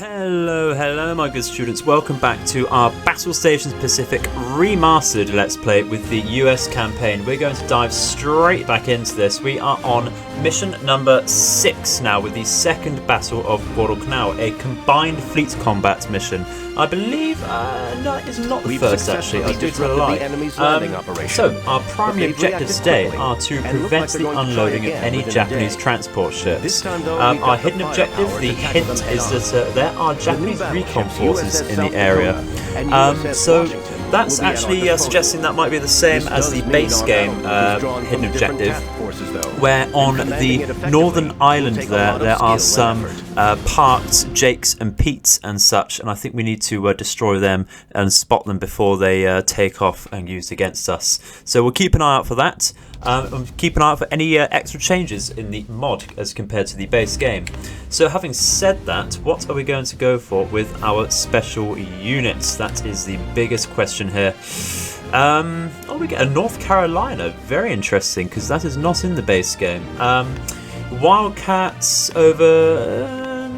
Hello my good students, welcome back to our Battlestations Pacific Remastered Let's Play with the US campaign. We're going to dive straight back into this. We are on mission number 6 now with the Second Battle of Guadalcanal, a combined fleet combat mission. I believe, no, it's not the first actually, I did rely. So, our primary objectives today are to prevent the unloading of any Japanese transport ships. Our hidden objective, the hint, is that there are Japanese recon forces in the area. So that's actually suggesting that might be the same as the base game hidden objective, where on the northern island there are some parked Jakes and Petes and such, and I think we need to destroy them and spot them before they take off and used against us. So we'll keep an eye out for that. Keep an eye out for any extra changes in the mod as compared to the base game. So having said that, what are we going to go for with our special units? That is the biggest question here. Oh, we get a North Carolina. Very interesting, because that is not in the base game. Wildcats over...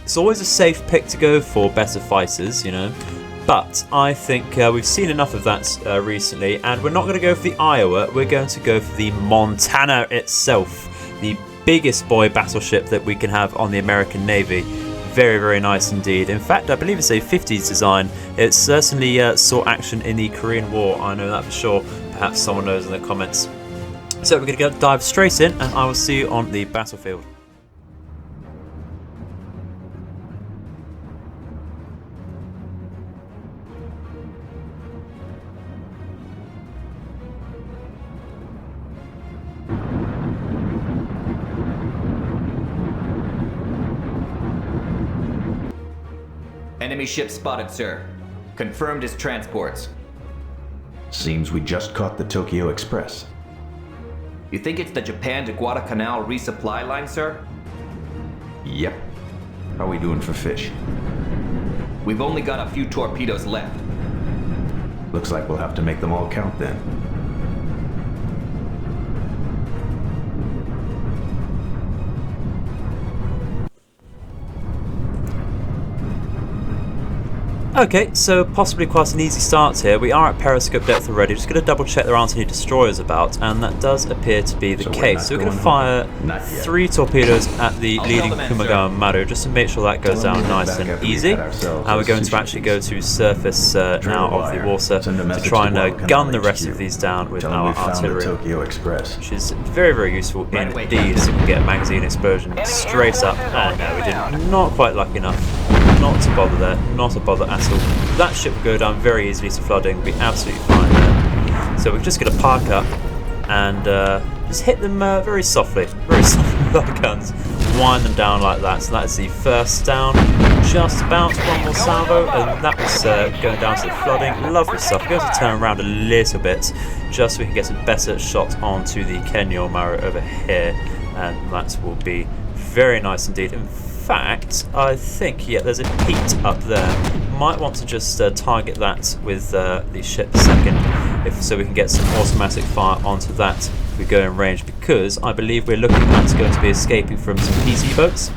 It's always a safe pick to go for better fighters, you know. But I think we've seen enough of that recently, and we're not going to go for the Iowa, we're going to go for the Montana itself, the biggest boy battleship that we can have on the American Navy. Very, very nice indeed. In fact, I believe it's a 50s design. It certainly saw action in the Korean War, I know that for sure. Perhaps someone knows in the comments. So we're going to dive straight in, and I will see you on the battlefield. Enemy ship spotted, sir. Confirmed as transports. Seems we just caught the Tokyo Express. You think it's the Japan to Guadalcanal resupply line, sir? Yep. How are we doing for fish? We've only got a few torpedoes left. Looks like we'll have to make them all count then. Okay, so possibly quite an easy start here. We are at periscope depth already. Just going to double check there aren't any destroyers about, and that does appear to be the case. So we're going to fire 3 torpedoes at the leading Kumagawa Maru just to make sure that goes down nice and easy. And we're going to actually go to surface now of the water to try and gun the rest of these down with our artillery, which is very, very useful indeed. So we can get a magazine explosion straight up. And no, we didn't. Not quite lucky enough. Not to bother there, not a bother at all. That ship will go down very easily to flooding, be absolutely fine there. So we're just going to park up and just hit them very softly with our guns. Wind them down like that. So that's the first down. Just about one more salvo, and that was going down to the flooding. Lovely stuff. We're going to turn around a little bit just so we can get a better shot onto the Kenyo Maru over here, and that will be very nice indeed. In fact, I think, yeah, there's a Pete up there. Might want to just target that with the ship second, so we can get some automatic fire onto that if we go in range, because I believe we're looking at going to be escaping from some PC boats,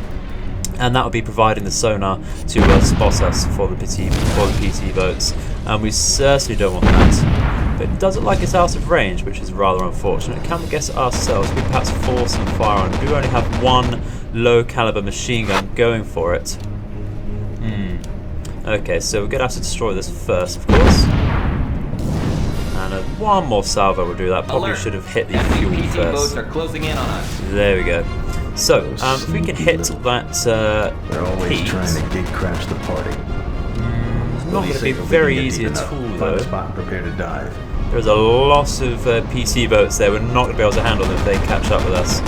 and that will be providing the sonar to spot us for the PC boats, and we certainly don't want that. But it does look like it's out of range, which is rather unfortunate. Can we get it ourselves? We perhaps force some fire on. We do only have one low caliber machine gun going for it. Okay, so we're going to have to destroy this first, of course. And one more salvo will do that. Probably should have hit the fuel PC first. boats are closing in on us. There we go. So, if we can hit that They're always trying to gig crash the party. not going to be very easy at all, though. Spot and prepare to dive. There's a lot of PC boats there. We're not going to be able to handle them if they catch up with us.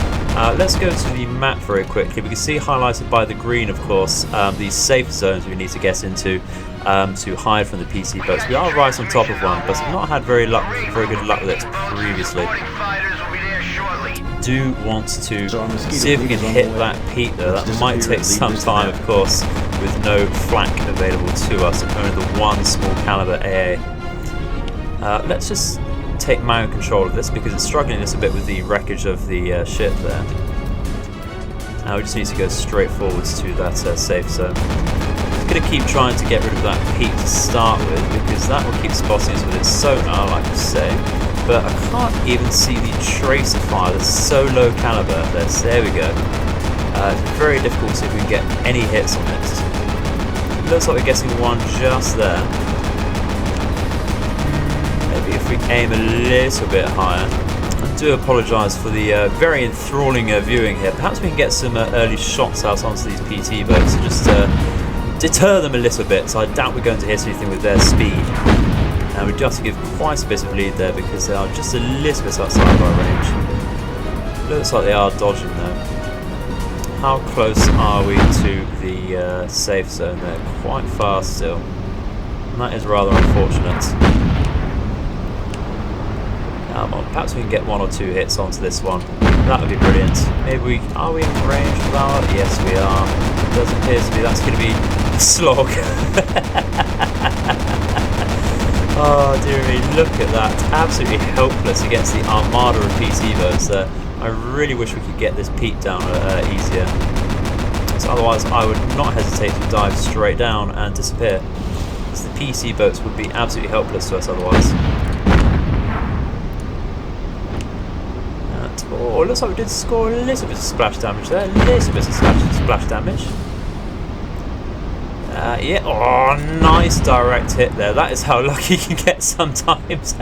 Let's go to the map very quickly. We can see highlighted by the green, of course, the safe zones we need to get into to hide from the PC boats. We are right on top of one, but I've not had very good luck with it previously. Do want to see if we can hit that Pete though. That might take some time, of course, with no flak available to us, and only the one small caliber AA. Let's just take manual control of this because it's struggling just a bit with the wreckage of the ship there. Now we just need to go straight forwards to that safe zone. I'm going to keep trying to get rid of that peak to start with, because that will keep spotting us with its sonar, like I say. But I can't even see the tracer fire. That's so low caliber. There we go. It's very difficult to see if we can get any hits on it. Looks like we're getting one just there. Maybe if we aim a little bit higher. I do apologise for the very enthralling viewing here. Perhaps we can get some early shots out onto these PT boats and just deter them a little bit. So I doubt we're going to hit anything with their speed. And we do have to give quite a bit of lead there because they are just a little bit outside of our range. Looks like they are dodging though. How close are we to the safe zone there? Quite far still. And that is rather unfortunate. Come on, perhaps we can get 1 or 2 hits onto this one. That would be brilliant. Maybe are we in range of our? Yes, we are. It does appear to be. That's going to be a slog. Oh dear me, look at that. Absolutely helpless against the armada of PT boats there. I really wish we could get this peak down easier. So otherwise I would not hesitate to dive straight down and disappear. Because the PC boats would be absolutely helpless to us otherwise. And, oh, it looks like we did score a little bit of splash damage there. A little bit of splash damage. Yeah, oh, nice direct hit there. That is how lucky you can get sometimes.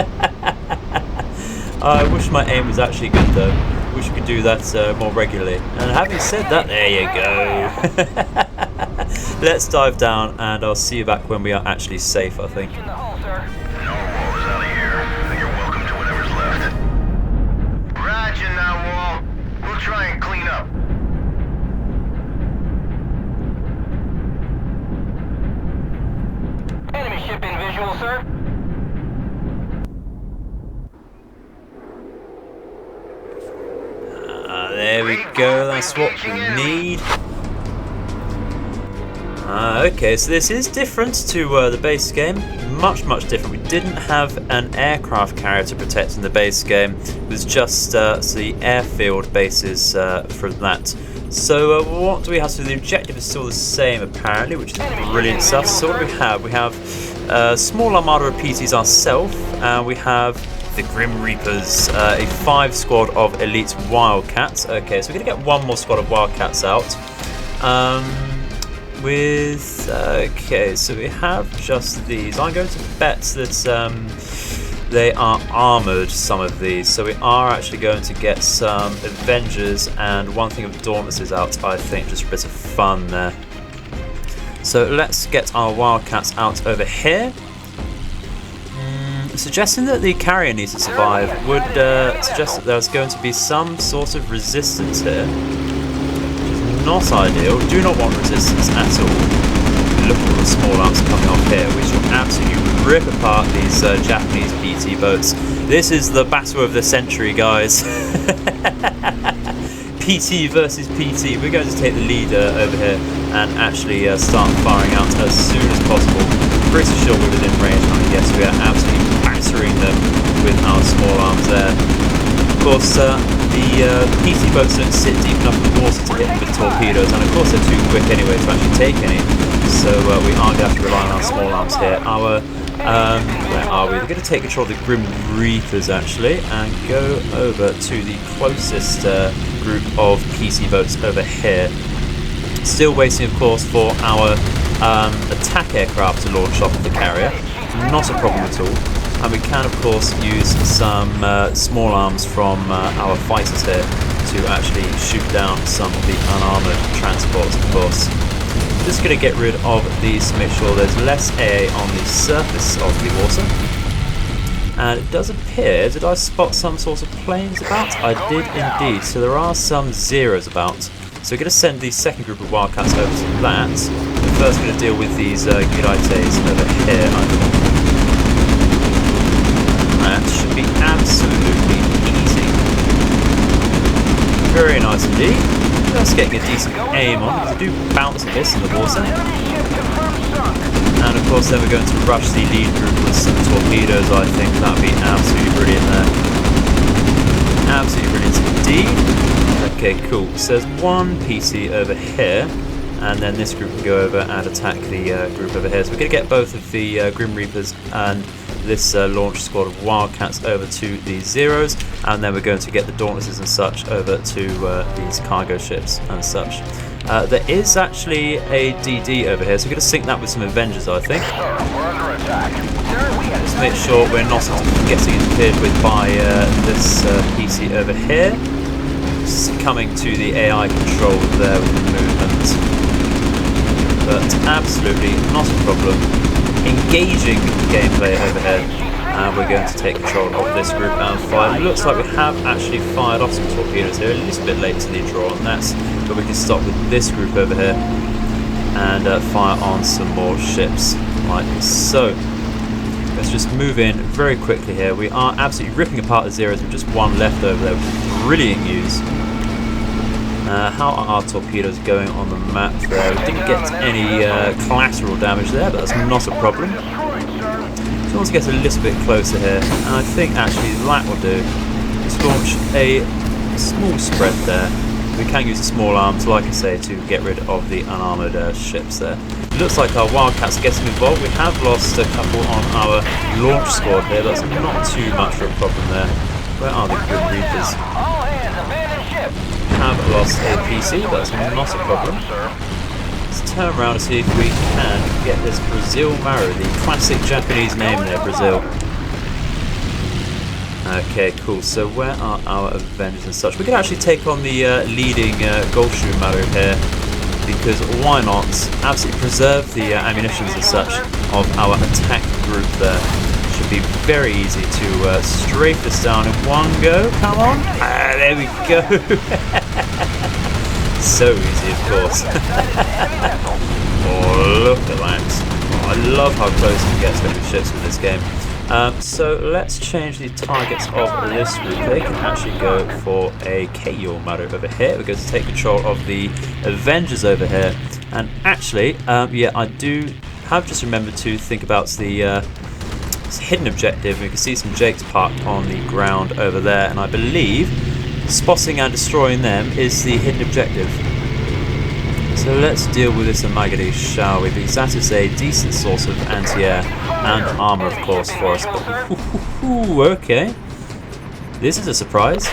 I wish my aim was actually good though. Wish we could do that more regularly. And having said that, there you go. Let's dive down and I'll see you back when we are actually safe, I think. No walls out of here, and you're welcome to whatever's left. Roger, now, Wall. We'll try and clean up. Enemy ship in visual, sir. There we go, that's what we need. Okay, so this is different to the base game. Much different. We didn't have an aircraft carrier to protect in the base game. It was just the airfield bases for that. So what do we have? So the objective is still the same apparently, which is brilliant stuff. So what do we have? We have small armada of PTs ourselves, and we have the Grim Reapers, a 5 squad of elite Wildcats. Okay, so we're going to get 1 more squad of Wildcats out. Okay, so we have just these. I'm going to bet that they are armoured, some of these. So we are actually going to get some Avengers and 1 thing of Dauntlesses out, I think, just for a bit of fun there. So let's get our Wildcats out over here. Suggesting that the carrier needs to survive would suggest that there's going to be some sort of resistance here. Which is not ideal. Do not want resistance at all. Look at all the small arms coming off here, which will absolutely rip apart these Japanese PT boats. This is the battle of the century, guys. PT versus PT. We're going to take the lead over here and actually start firing out as soon as possible. Pretty sure we're within range, and yes, we are absolutely battering them with our small arms there. Of course, the PT boats don't sit deep enough in the water to hit them with torpedoes, and of course they're too quick anyway to actually take any. So we are going to have to rely on our small arms here. Our where are we? We're going to take control of the Grim Reapers actually, and go over to the closest group of PT boats over here. Still waiting, of course, for our attack aircraft to launch off of the carrier. Not a problem at all. And we can, of course, use some small arms from our fighters here to actually shoot down some of the unarmoured transports, of course. Just going to get rid of these to make sure there's less AA on the surface of the water. And it does appear, did I spot some sort of planes about? I did indeed. So there are some Zeros about. So we're going to send the second group of Wildcats over to that. We're first going to deal with these Gurites over here, I think. That should be absolutely easy. Very nice indeed. Just getting a decent aim on, because I do bounce a bit in the water. And of course then we're going to rush the lead group with some torpedoes, I think. That would be absolutely brilliant there. Absolutely brilliant indeed. Okay, cool. So there's one PC over here, and then this group can go over and attack the group over here. So we're going to get both of the Grim Reapers and this launch squad of Wildcats over to the Zeros, and then we're going to get the Dauntlesses and such over to these cargo ships and such. There is actually a DD over here, so we're going to sync that with some Avengers, I think. Let's make sure we're not getting interfered with by this PC over here. Coming to the AI control there with the movement, but absolutely not a problem. Engaging gameplay overhead, and we're going to take control of this group and fire. It looks like we have actually fired off some torpedoes here, a little bit late to the draw on that, but we can stop with this group over here and fire on some more ships like so. Let's just move in very quickly here. We are absolutely ripping apart the Zeros with just one left over there, which is brilliant news. How are our torpedoes going on the map there? We didn't get any collateral damage there, but that's not a problem. So let's get a little bit closer here, and I think actually that will do. Let's launch a small spread there. We can use the small arms, like I say, to get rid of the unarmoured ships there. It looks like our Wildcats are getting involved. We have lost a couple on our launch squad here. That's not too much of a problem there. Where are the Grim Reapers? Have lost a PC, but that's not a problem. Let's turn around and see if we can get this Brazil Maru, the classic Japanese name there, Brazil. Okay, cool. So where are our Avengers and such? We could actually take on the leading Goldshoe Maru here, because why not? Absolutely preserve the ammunitions and such of our attack group there. Should be very easy to strafe this down in one go. Come on. There we go. So easy, of course. Oh, look at that. Oh, I love how close you get to enemy ships with this game. So let's change the targets of this group. They can actually go for a KU Maru over here. We're going to take control of the Avengers over here. And actually, yeah, I do have just remembered to think about the hidden objective. We can see some Jakes parked on the ground over there, and I believe spotting and destroying them is the hidden objective. So let's deal with this Amagadi, shall we? Because that is a decent source of anti-air and armour, of course, for us. But, okay. This is a surprise.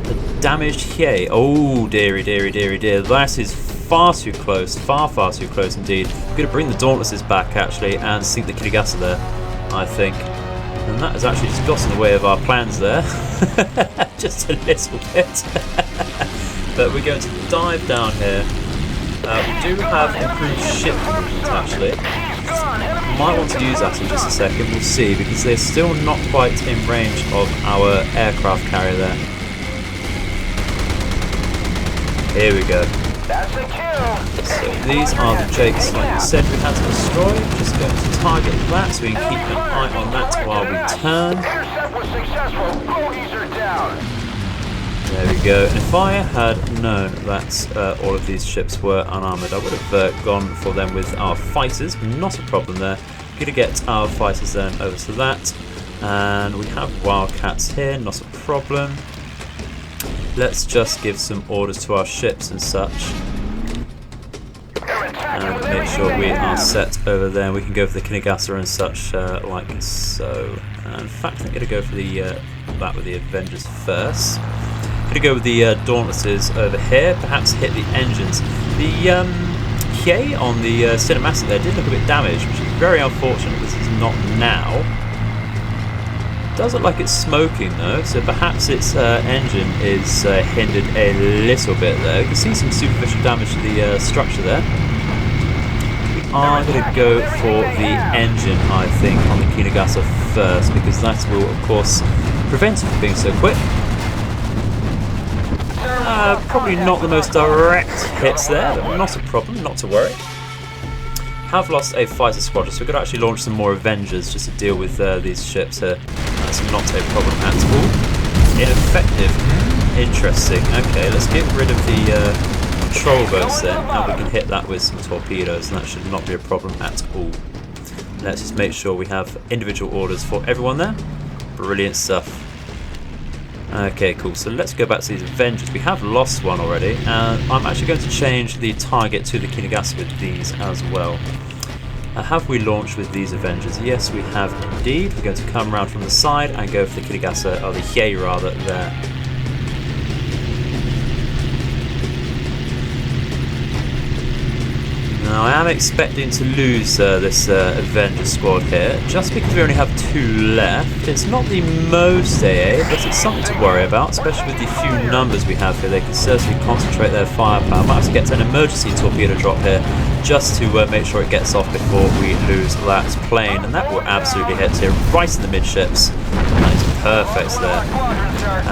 The damaged Hye. Oh, dearie, dearie, dearie, dear. That is far too close. Far, far too close indeed. We're going to bring the Dauntlesses back, actually, and sink the Kirigasa there, I think. And that has actually just got in the way of our plans there. Just a little bit. But we're going to dive down here. We do have improved ship movement, actually. Might want to use that in just a second, we'll see, because they're still not quite in range of our aircraft carrier there. Here we go. So these are the Jakes, like we said we had to destroy. Just going to target that so we can keep an eye on that while we turn. There we go. And if I had known that all of these ships were unarmoured, I would have gone for them with our fighters. Not a problem there. Going to get our fighters then over to that. And we have Wildcats here, not a problem. Let's just give some orders to our ships and such. And make sure we are set over there. We can go for the Kirigasa and such like so. And in fact, I'm going to go for the that with the Avengers first. I'm going to go with the Dauntlesses over here. Perhaps hit the engines. The Hye on the cinematic there did look a bit damaged, which is very unfortunate. This is not now. Does look like it's smoking though, so perhaps its engine is hindered a little bit there. You can see some superficial damage to the structure there. We are going to go for the engine, I think, on the Kirigasa first, because that will, of course, prevent it from being so quick. Probably not the most direct hits there, but not a problem, not to worry. Have lost a fighter squadron, so we're going to actually launch some more Avengers just to deal with these ships here. That's not a problem at all. Ineffective. Interesting. Okay, let's get rid of the patrol boats then, and we can hit that with some torpedoes, and that should not be a problem at all. Let's just make sure we have individual orders for everyone there. Brilliant stuff. Okay, cool. So let's go back to these Avengers. We have lost one already, and I'm actually going to change the target to the Kinigasa with these as well. Have we launched with these Avengers? Yes, we have indeed. We're going to come around from the side and go for the Kinigasa, or the Hiei rather, there. Now I am expecting to lose this Avenger squad here, just because we only have 2 left. It's not the most AA, but it's something to worry about, especially with the few numbers we have here. They can certainly concentrate their firepower. Might have to get an emergency torpedo drop here, just to make sure it gets off before we lose that plane. And that will absolutely hit here, right in the midships. That is perfect there.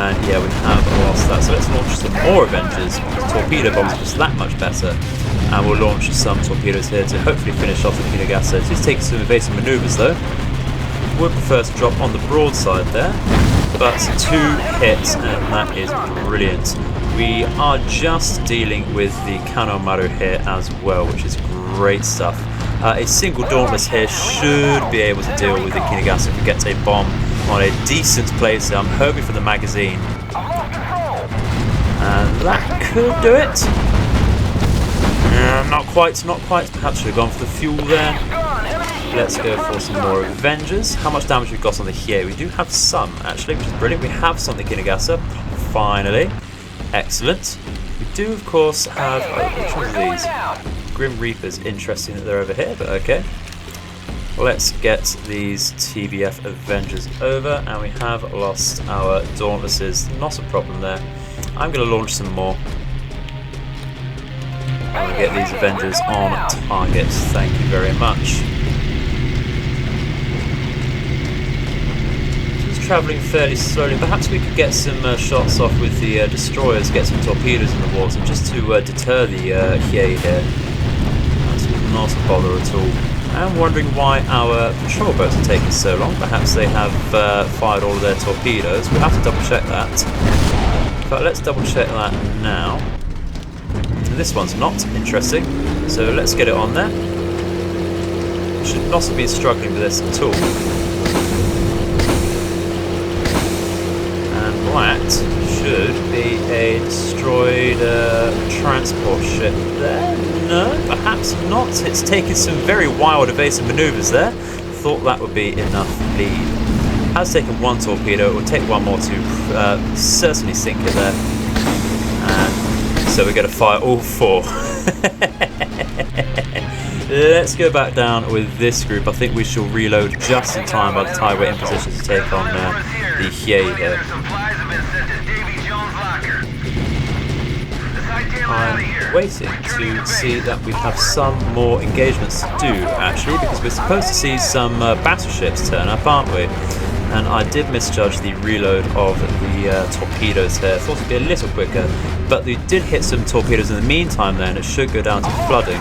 And yeah, we have lost that. So let's launch some more Avengers. The torpedo bombs are just that much better. And we'll launch some torpedoes here to hopefully finish off the Kinigasa. It's just taking some evasive manoeuvres though. Would prefer to drop on the broadside there, but 2 hits, and that is brilliant. We are just dealing with the Kanomaru here as well, which is great stuff. A single Dauntless here should be able to deal with the Kinigasa if we get a bomb on a decent place. I'm hoping for the magazine. And that could do it. Not quite. Perhaps should have gone for the fuel there. Let's go for some more Avengers. How much damage we've got on the Hiei? We do have some, actually, which is brilliant. We have some on the Kinigasa. Finally. Excellent. We do, of course, have... which ones are these? Grim Reapers. Interesting that they're over here, but okay. Let's get these TBF Avengers over, and we have lost our Dauntlesses. Not a problem there. I'm going to launch some more. And we'll get these Avengers on target. Thank you very much. Just travelling fairly slowly. Perhaps we could get some shots off with the destroyers, get some torpedoes in the water, just to deter the Hiei here. That's not a bother at all. I'm wondering why our patrol boats are taking so long. Perhaps they have fired all of their torpedoes. We'll have to double check that. But let's double check that now. This one's not interesting, so let's get it on there. Should not be struggling with this at all. And that should be a destroyed transport ship there. No, perhaps not. It's taken some very wild evasive manoeuvres there. Thought that would be enough lead. Has taken 1 torpedo. It will take 1 more to certainly sink it there. And so we're going to fire all 4. Let's go back down with this group. I think we shall reload just in time by the time we're in position to take on the Hiei here. I'm waiting to see that we have some more engagements to do, actually, because we're supposed to see some battleships turn up, aren't we? And I did misjudge the reload of the torpedoes here. Thought it'd be a little quicker, but we did hit some torpedoes in the meantime there, and it should go down to flooding.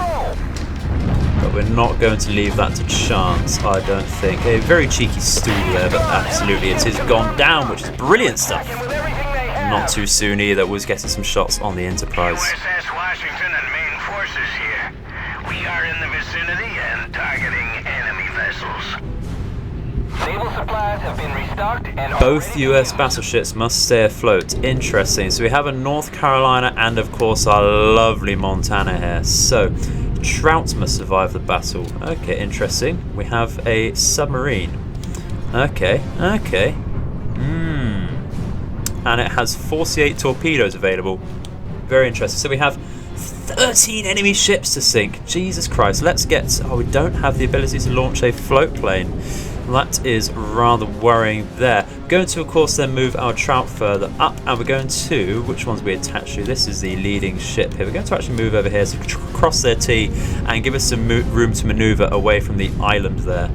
But we're not going to leave that to chance, I don't think. A very cheeky stool there, but absolutely it is gone down, which is brilliant stuff. Not too soon either. Was getting some shots on the Enterprise. USS Washington and main forces here. We are in the vicinity and targeting enemy vessels. Naval supplies have been restocked and both US battleships must stay afloat. Interesting. So we have a North Carolina and of course our lovely Montana here. So Trout must survive the battle. Okay, interesting. We have a submarine. Okay. And it has 48 torpedoes available. Very interesting. So we have 13 enemy ships to sink. Jesus Christ. Let's get... Oh, we don't have the ability to launch a float plane. That is rather worrying there. We're going to, of course, then move our Trout further up. And we're going to... Which ones we attach to? This is the leading ship here. We're going to actually move over here to cross their T and give us some room to maneuver away from the island there.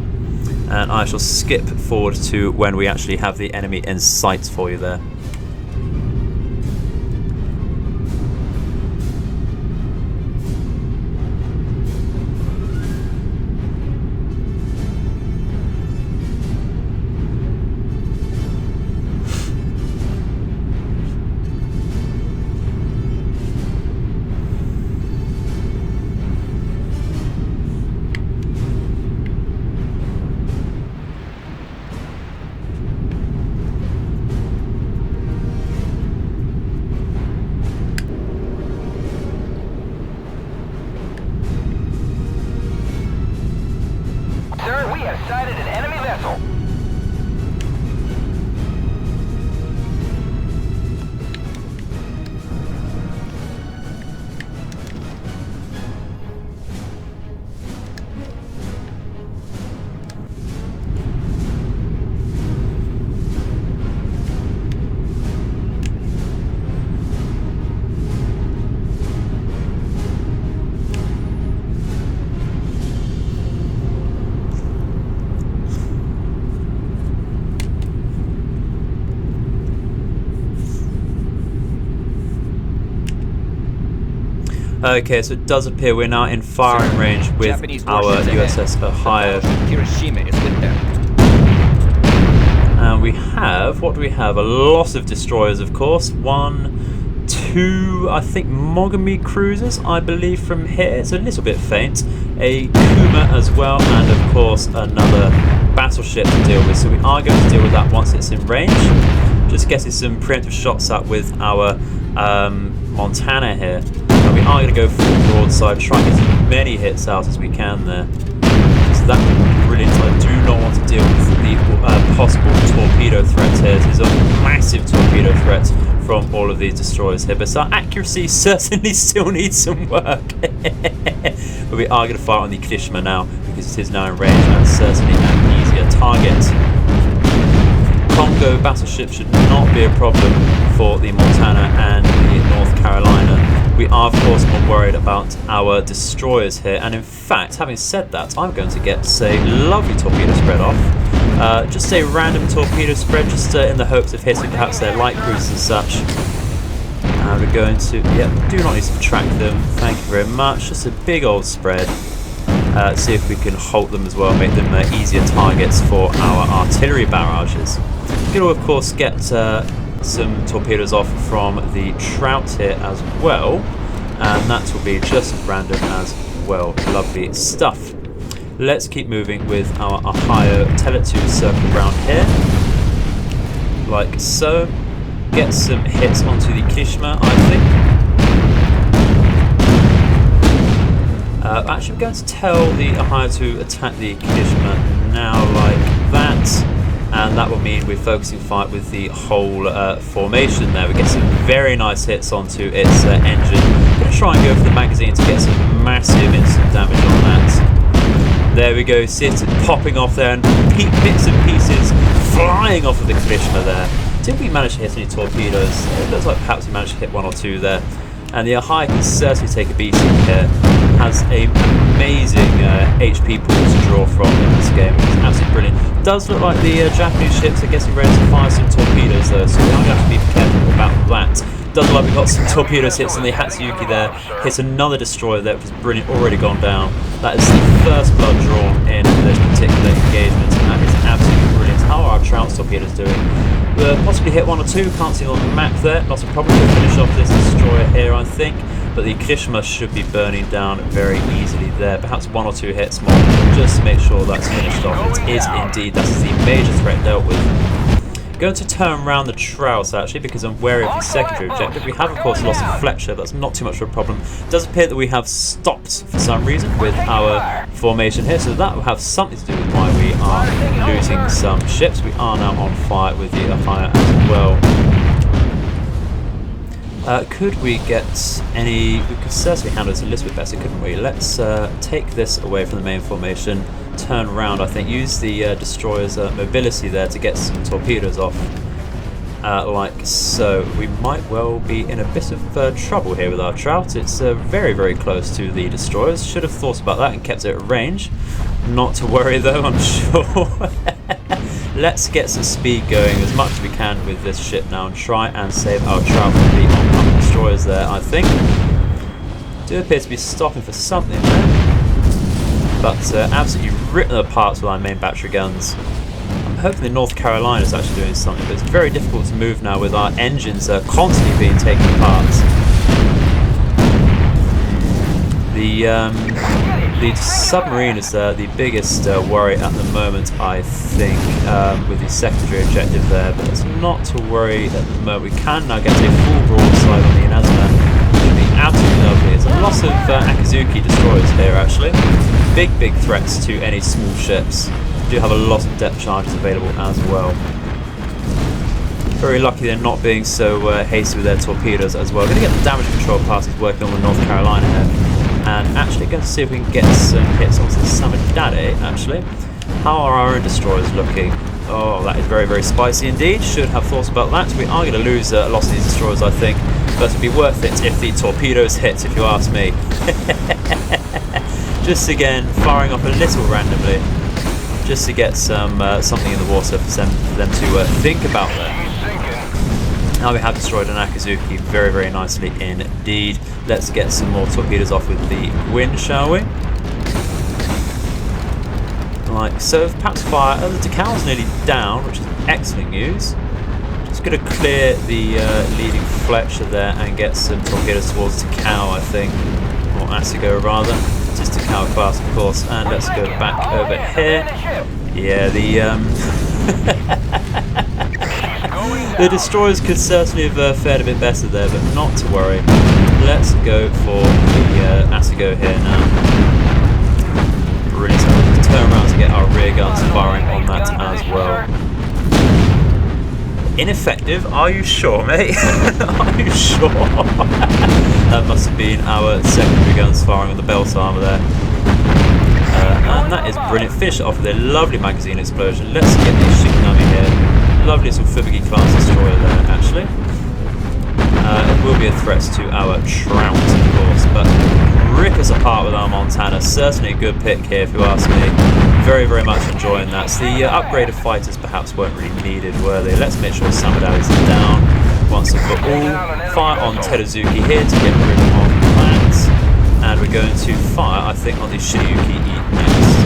And I shall skip forward to when we actually have the enemy in sight for you there. Okay, so it does appear we're now in firing range with Japanese our warships ahead. USS Ohio. Hiroshima is with them. And we have, what do we have? A lot of destroyers, of course. 1, 2, I think, Mogami cruisers, I believe, from here. It's a little bit faint. A Kuma as well, and of course another battleship to deal with. So we are going to deal with that once it's in range. Just getting some preemptive shots out with our Montana here. And we are going to go full broadside, try and get as many hits out as we can there. So that would be brilliant. I do not want to deal with the possible torpedo threat here. This is a massive torpedo threat from all of these destroyers here, but our accuracy certainly still needs some work. But we are going to fire on the Kirishima now because it is now in range and certainly an easier target. Congo battleship should not be a problem for the Montana and the North Carolina. We are, of course, more worried about our destroyers here, and in fact, having said that, I'm going to get a lovely torpedo spread off. Just a random torpedo spread, just in the hopes of hitting perhaps their light cruisers and such. And we're going to, do not need to subtract them, thank you very much. Just a big old spread. See if we can halt them as well, make them easier targets for our artillery barrages. We can, of course, get some torpedoes off from the Trout here as well, and that will be just random as well. Lovely stuff. Let's keep moving with our Ohio Tele2 circle around here, like so. Get some hits onto the Kirishima, I think. Actually, we're going to tell the Ohio to attack the Kirishima now, like that. And that will mean we're focusing fight with the whole formation there. We get some very nice hits onto its engine. I'm going to try and go for the magazine to get some massive instant damage on that. There we go, see it popping off there, and bits and pieces flying off of the Kirishima there. Did we manage to hit any torpedoes? It looks like perhaps we managed to hit 1 or 2 there. And the Ohio can certainly take a beating here. Has an amazing HP pool to draw from in this game, which is absolutely brilliant. Does look like the Japanese ships are getting ready to fire some torpedoes though, so we're going to have to be careful about that. Does look like we've got some torpedoes hits on the Hatsuyuki there. Hits another destroyer there, which is brilliant, already gone down. That is the first blood drawn in this particular engagement, and that is absolutely brilliant. How are our Trout torpedoes doing? We'll possibly hit 1 or 2, can't see on the map there. Not a problem, we'll finish off this destroyer here, I think. But the Kirishima should be burning down very easily there. Perhaps 1 or 2 hits more, just to make sure that's finished off. It is indeed, that is the major threat dealt with. Going to turn around the Trouts actually, because I'm wary of the secondary objective. We have, of course, lost a Fletcher, that's not too much of a problem. It does appear that we have stopped for some reason with our formation here, so that will have something to do with why we are losing some ships. We are now on fire with the Ohio as well. Could we get any... We could certainly handle this a little bit better, couldn't we? Let's take this away from the main formation, turn around, I think, use the destroyer's mobility there to get some torpedoes off, like so. We might well be in a bit of trouble here with our Trout. It's very, very close to the destroyers. Should have thought about that and kept it at range. Not to worry though, I'm sure. Let's get some speed going as much as we can with this ship now and try and save our Trout from the oncoming destroyers there, I think. Do appear to be stopping for something there, but absolutely ripping them apart with our main battery guns. I'm hoping the North Carolina is actually doing something, but it's very difficult to move now with our engines constantly being taken apart. The submarine is the biggest worry at the moment, I think, with the secondary objective there, but it's not to worry at the moment. We can now get a full broadside on the Inazuma, which would be absolutely lovely. It's a lot of Akazuki destroyers here, actually. Big threats to any small ships. We do have a lot of depth charges available as well. Very lucky they're not being so hasty with their torpedoes as well. We're going to get the damage control parties working on the North Carolina here. And actually going to see if we can get some hits onto the Samadade, actually. How are our own destroyers looking? Oh, that is very, very spicy indeed. Should have thought about that. We are going to lose a lot of these destroyers, I think. But it would be worth it if the torpedoes hit, if you ask me. Just again, firing off a little randomly. Just to get some something in the water for them to think about there. Now we have destroyed an Akazuki very, very nicely indeed. Let's get some more torpedoes off with the wind, shall we? Like so. Perhaps fire. Oh, the Decal's nearly down, which is excellent news. Just going to clear the leading Fletcher there and get some torpedoes towards Decal, I think. Or Asigo rather. It is Decal class, of course. And let's go back over here. Yeah, the destroyers could certainly have fared a bit better there, but not to worry. Let's go for the Asigo here now. Brilliant. So we'll turn around to get our rear guns firing on that as well. Ineffective? Are you sure, mate? Are you sure? That must have been our secondary guns firing on the belt armor there. And that is brilliant. Finish it off with a lovely magazine explosion. Let's get the Shikanami here. Lovely little Fubuki class destroyer there, actually. It will be a threat to our Trout, of course, but rip us apart with our Montana. Certainly a good pick here, if you ask me. Very, very much enjoying that. So the upgraded fighters perhaps weren't really needed, were they? Let's make sure Samadali's down once and for all. Fire on Teruzuki here to get rid of that. And we're going to fire, I think, on the Shiryuki next.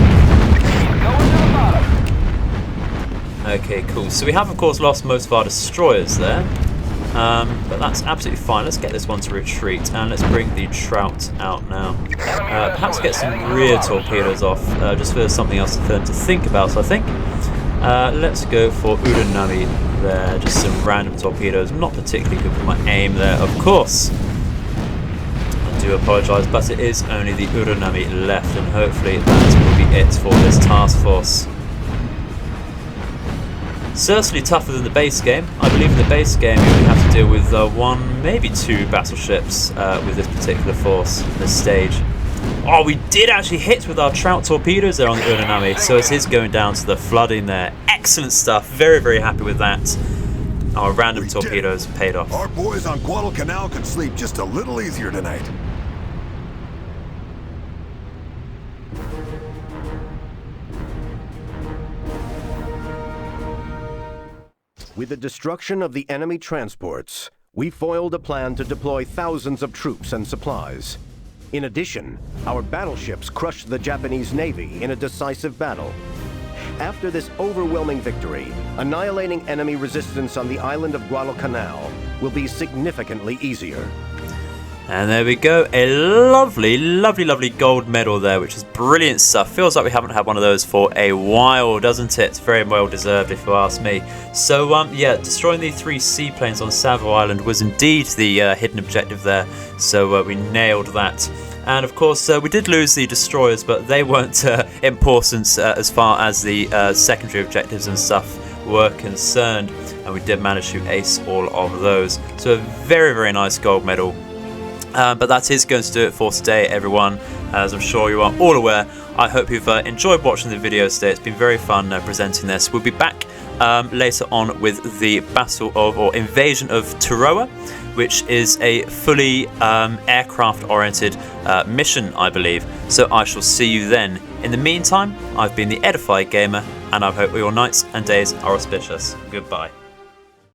Okay, cool. So we have, of course, lost most of our destroyers there. But that's absolutely fine. Let's get this one to retreat, and let's bring the Trout out now. Perhaps get some rear torpedoes off, just for something else to think about, I think. Let's go for Uranami there, just some random torpedoes. Not particularly good for my aim there, of course. I do apologise, but it is only the Uranami left, and hopefully that will be it for this task force. Certainly tougher than the base game. I believe in the base game you only have to deal with one, maybe two battleships with this particular force, this stage. Oh, we did actually hit with our Trout torpedoes there on the Uranami, so it is going down to the flooding there. Excellent stuff. Very, very happy with that. Our random torpedoes paid off. Our boys on Guadalcanal can sleep just a little easier tonight. With the destruction of the enemy transports, we foiled a plan to deploy thousands of troops and supplies. In addition, our battleships crushed the Japanese Navy in a decisive battle. After this overwhelming victory, annihilating enemy resistance on the island of Guadalcanal will be significantly easier. And there we go, a lovely, lovely, lovely gold medal there, which is brilliant stuff. Feels like we haven't had one of those for a while, doesn't it? It's very well deserved, if you ask me. So, yeah, destroying the 3 seaplanes on Savo Island was indeed the hidden objective there. So we nailed that. And of course, we did lose the destroyers, but they weren't important as far as the secondary objectives and stuff were concerned. And we did manage to ace all of those. So a very, very nice gold medal. But that is going to do it for today, everyone. As I'm sure you are all aware, I hope you've enjoyed watching the video today. It's been very fun presenting this. We'll be back later on with the Battle of, or Invasion of Tarawa, which is a fully aircraft-oriented mission, I believe. So I shall see you then. In the meantime, I've been the Edified Gamer, and I hope your nights and days are auspicious. Goodbye.